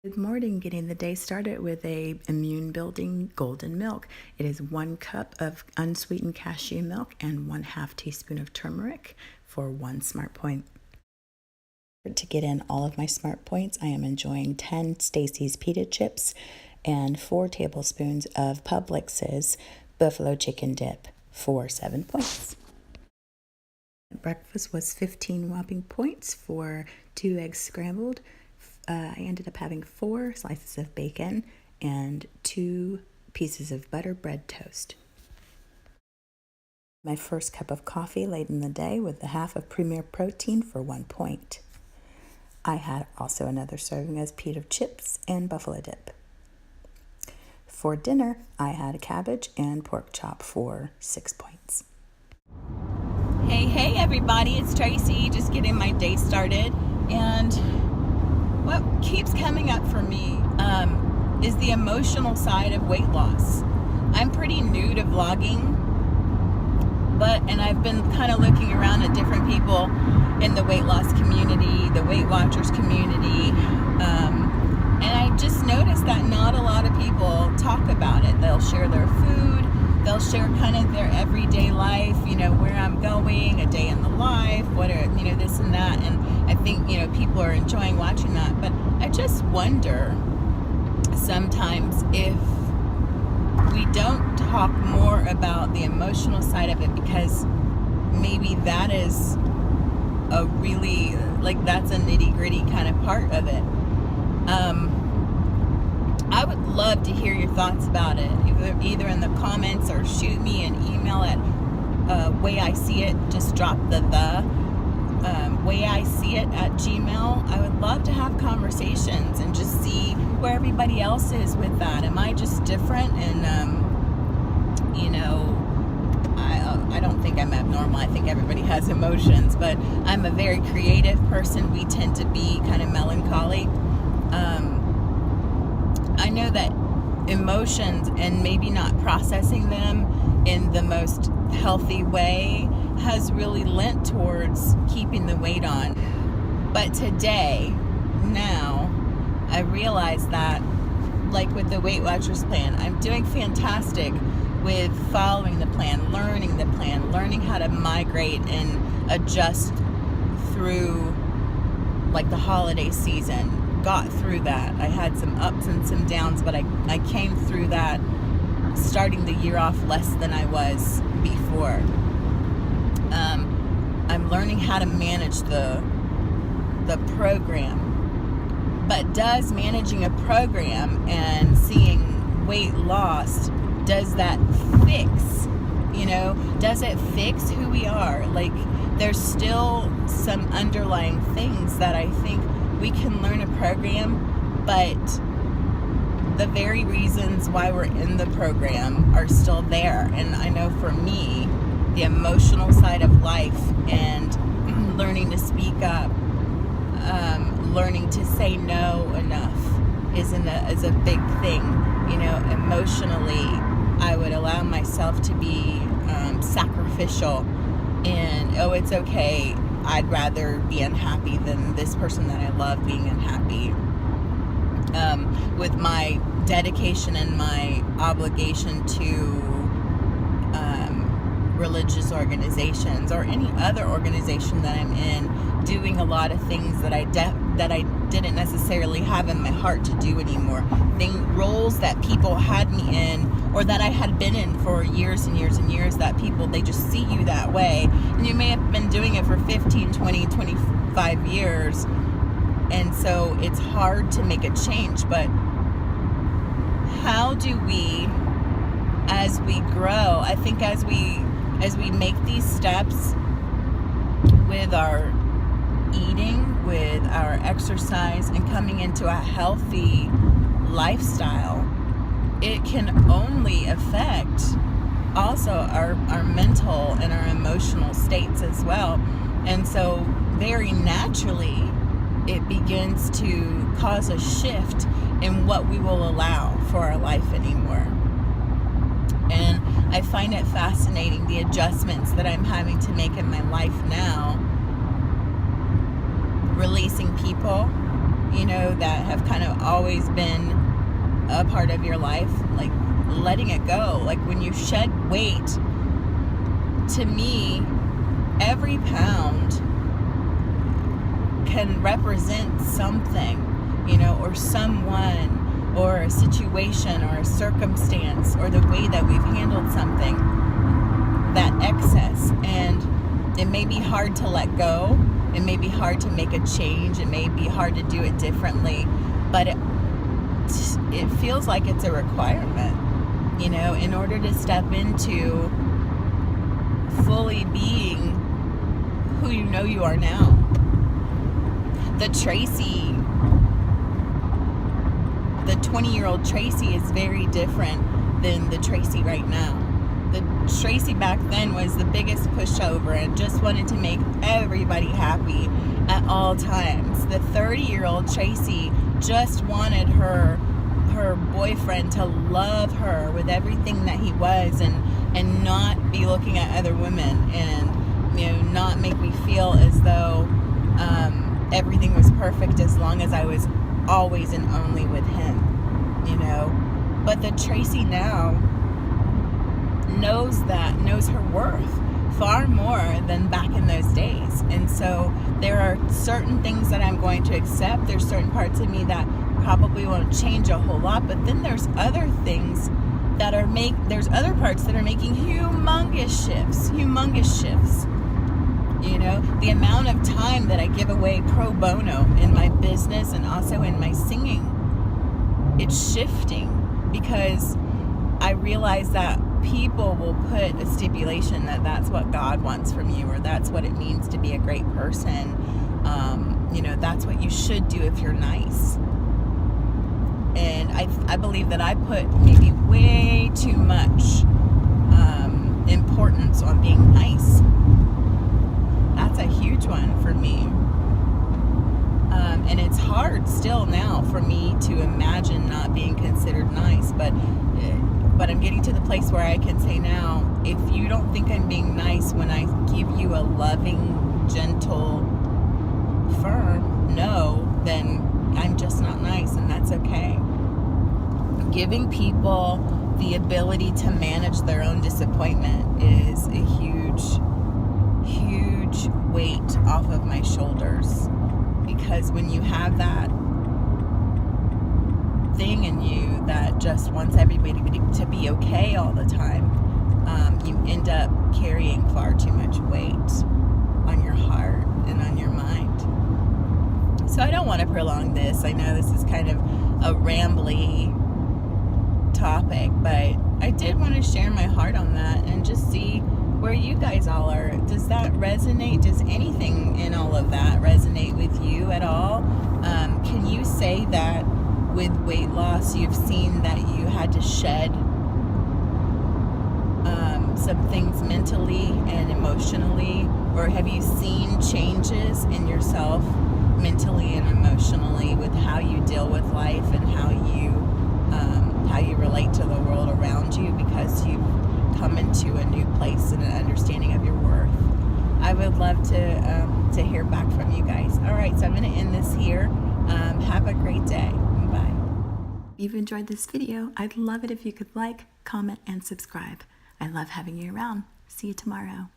Good morning, getting the day started with a immune building golden milk. It is 1 cup of unsweetened cashew milk and 1/2 teaspoon of turmeric for 1 smart point. To get in all of my smart points, I am enjoying 10 Stacy's pita chips and 4 tablespoons of Publix's buffalo chicken dip for 7 points. Breakfast was 15 whopping points for 2 eggs scrambled. I ended up having 4 slices of bacon and 2 pieces of butter bread toast. My first cup of coffee late in the day with the half of Premier Protein for 1 point. I had also another serving of pita chips and buffalo dip. For dinner, I had a cabbage and pork chop for 6 points. Hey everybody, it's Tracy, just getting my day started. And what keeps coming up for me is the emotional side of weight loss. I'm pretty new to vlogging, and I've been kind of looking around at different people in the weight loss community, the Weight Watchers community, and I just noticed that not a lot of people talk about it. They'll share their food, they'll share kind of their everyday life, where I'm going, a day in the life, this and that. And I think, people are enjoying watching that. But I just wonder sometimes if we don't talk more about the emotional side of it, because maybe that is a really, that's a nitty-gritty kind of part of it. I would love to hear your thoughts about it, either in the comments or shoot me an email at way I see it. Just drop the way I see it at Gmail. I would love to have conversations and just see where everybody else is with that. Am I just different? And I don't think I'm abnormal. I think everybody has emotions, but I'm a very creative person. We tend to be kind of melancholy. I know that emotions and maybe not processing them in the most healthy way has really lent towards keeping the weight on. But today, now, I realize that, with the Weight Watchers plan, I'm doing fantastic with following the plan, learning how to migrate and adjust through the holiday season. Got through that. I had some ups and some downs, but I came through that, starting the year off less than I was before. I'm learning how to manage the program. But does managing a program and seeing weight loss, does that fix? Does it fix who we are? There's still some underlying things that I think we can learn a program, but the very reasons why we're in the program are still there. And I know for me, the emotional side of life and learning to speak up, learning to say no enough is a big thing. Emotionally, I would allow myself to be sacrificial and, it's okay, I'd rather be unhappy than this person that I love being unhappy. With my dedication and my obligation to religious organizations or any other organization that I'm in, doing a lot of things that I didn't necessarily have in my heart to do anymore. Roles that people had me in, or that I had been in for years and years and years, that people, they just see you that way. And you may have been doing it for 15, 20, 25 years. And so it's hard to make a change. But how do we, as we grow, I think as we make these steps with our eating, with our exercise, and coming into a healthy lifestyle, it can only affect also our mental and our emotional states as well. And so very naturally, it begins to cause a shift in what we will allow for our life anymore. And I find it fascinating, the adjustments that I'm having to make in my life now, releasing people, you know, that have kind of always been a part of your life, like letting it go. Like when you shed weight, to me, every pound can represent something, you know, or someone, or a situation, or a circumstance, or the way that we've handled something, that excess. And it may be hard to let go. It may be hard to make a change. It may be hard to do it differently, but it feels like it's a requirement, you know, in order to step into fully being who you know you are now. The 20-year-old Tracy is very different than the Tracy right now. The Tracy back then was the biggest pushover and just wanted to make everybody happy at all times. The 30-year-old Tracy just wanted her boyfriend to love her with everything that he was, and not be looking at other women, and, you know, not make me feel as though everything was perfect as long as I was always and only with him, you know. But the Tracy now knows her worth far more than back in those days. And so there are certain things that I'm going to accept. There's certain parts of me that probably won't change a whole lot, but then there's other things that there's other parts that are making humongous shifts. You know, the amount of time that I give away pro bono in my business and also in my singing, it's shifting, because I realize that people will put a stipulation that that's what God wants from you, or that's what it means to be a great person. You know, that's what you should do if you're nice. And I believe that I put maybe way too much importance on being nice. That's a huge one for me. And it's hard still now for me to imagine not being considered nice, but I'm getting to the place where I can say now, if you don't think I'm being nice when I give you a loving, gentle, firm no, then I'm just not nice, and that's okay. Giving people the ability to manage their own disappointment is a huge weight off of my shoulders, because when you have that thing in you that just wants everybody to be okay all the time, you end up carrying far too much weight on your heart and on your mind. So I don't want to prolong this. I know this is kind of a rambly topic, but I did want to share my heart on that and just see where you guys all are. Does that resonate? Does anything in all of that resonate with you at all? Can you say that with weight loss you've seen that you had to shed some things mentally and emotionally, or have you seen changes in yourself mentally and emotionally with how you deal with life and how you relate to the world around you, because you've come into a new place and an understanding of your worth? I would love to hear back from you guys. All right, so I'm going to end this here. Have a great day. Bye. If you've enjoyed this video, I'd love it if you could like, comment, and subscribe. I love having you around. See you tomorrow.